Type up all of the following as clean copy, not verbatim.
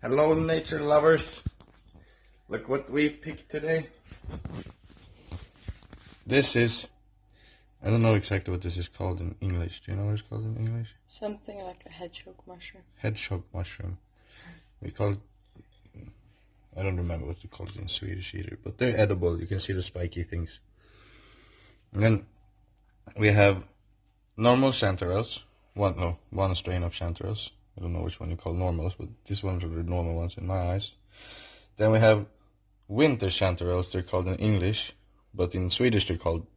Hello nature lovers, look what we picked today. This is, I don't know exactly what this is called in English. Do you know what it's called in English? Something like a hedgehog mushroom. Hedgehog mushroom. We call it, I don't remember what we call it in Swedish either, but they're edible. You can see the spiky things. And then we have normal chanterelles, one strain of chanterelles. I don't know which one you call normals, but these ones are the normal ones in my eyes. Then we have winter chanterelles, they're called in English, but in Swedish they're called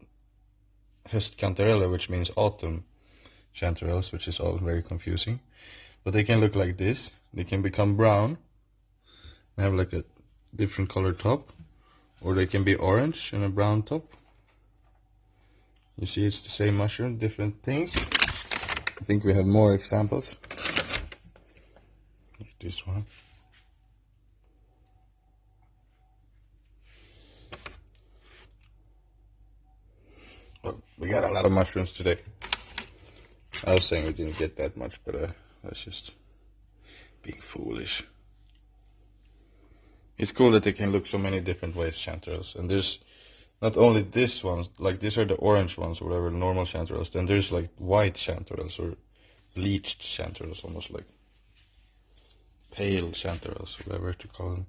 höstkantareller, which means autumn chanterelles, which is all very confusing. But they can look like this. They can become brown and have like a different color top, or they can be orange and a brown top. You see, it's the same mushroom, different things. I think we have more examples. Like this one. Well, we got a lot of mushrooms today. I was saying we didn't get that much, but that's just being foolish. It's cool that they can look so many different ways, chanterelles. And there's not only this one, like these are the orange ones, or whatever, normal chanterelles. Then there's like white chanterelles, or bleached chanterelles, almost like pale chanterelles, whatever to call them.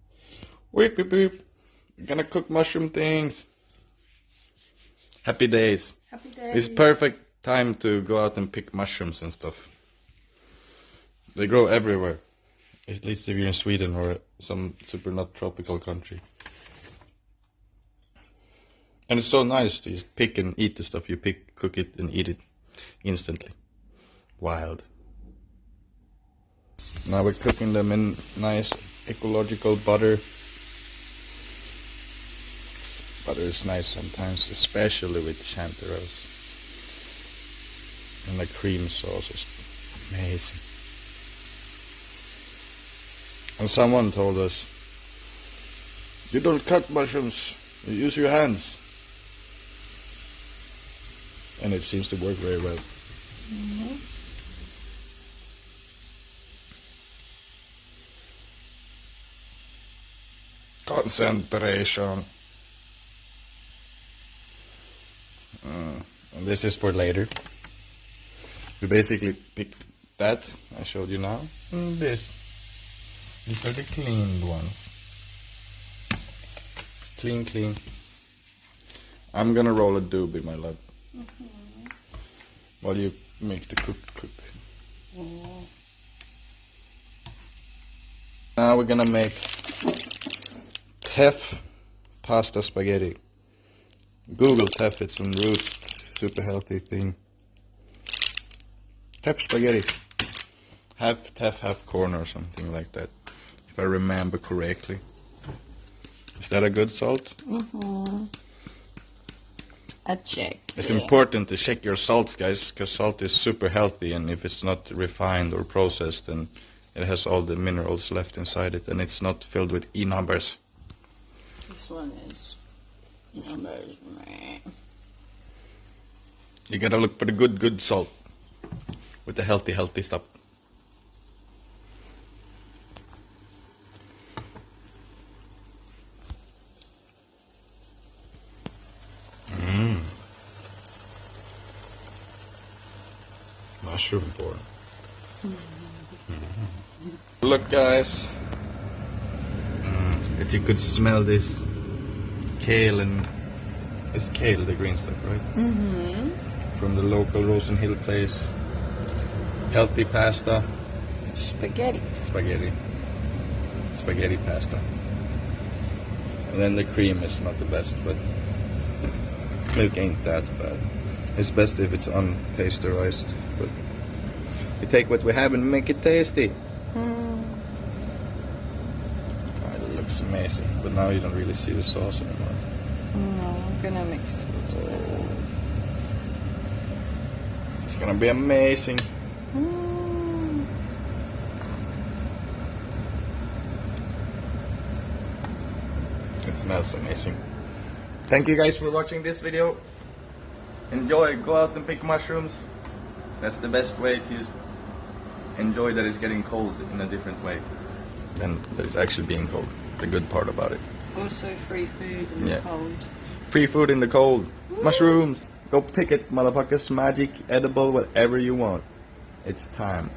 Weep, weep, weep. We're gonna cook mushroom things. Happy days. Happy days. It's perfect time to go out and pick mushrooms and stuff. They grow everywhere. At least if you're in Sweden or some super not tropical country. And it's so nice to just pick and eat the stuff you pick, cook it and eat it instantly. Wild. Now we're cooking them in nice ecological butter. Butter is nice sometimes, especially with chanterelles. And the cream sauce is amazing. And someone told us, you don't cut mushrooms, you use your hands. And it seems to work very well. Mm-hmm. Concentration. And this is for later. We basically picked that I showed you now. And this. These are the cleaned ones. Clean, clean. I'm gonna roll a doobie, my love. Mm-hmm. While you make the cook. Mm. Now we're gonna make teff pasta spaghetti. Google teff, it's some root, super healthy thing. Teff spaghetti. Half teff, half corn or something like that. If I remember correctly. Is that a good salt? Mm-hmm. A check. It's important to check your salts, guys, because salt is super healthy, and if it's not refined or processed, then it has all the minerals left inside it, and it's not filled with E numbers. This one is numbers. You gotta look for the good salt with the healthy stuff. Mushroom porn. Look, guys. If you could smell this kale, and it's kale, the green stuff, right? Mm-hmm. From the local Rosen Hill place. Healthy pasta. Spaghetti pasta. And then the cream is not the best, but milk ain't that bad. It's best if it's unpasteurized, but we take what we have and make it tasty. Mm. Oh, it looks amazing, but now you don't really see the sauce anymore. No, I'm gonna mix it. Oh. It's gonna be amazing. Mm. It smells amazing. Thank you guys for watching this video. Enjoy, go out and pick mushrooms. That's the best way to enjoy that it's getting cold in a different way. than that it's actually being cold. The good part about it. Also free food in Yeah. the cold. Free food in the cold. Mushrooms. Go pick it, motherfuckers. Magic, edible, whatever you want. It's time.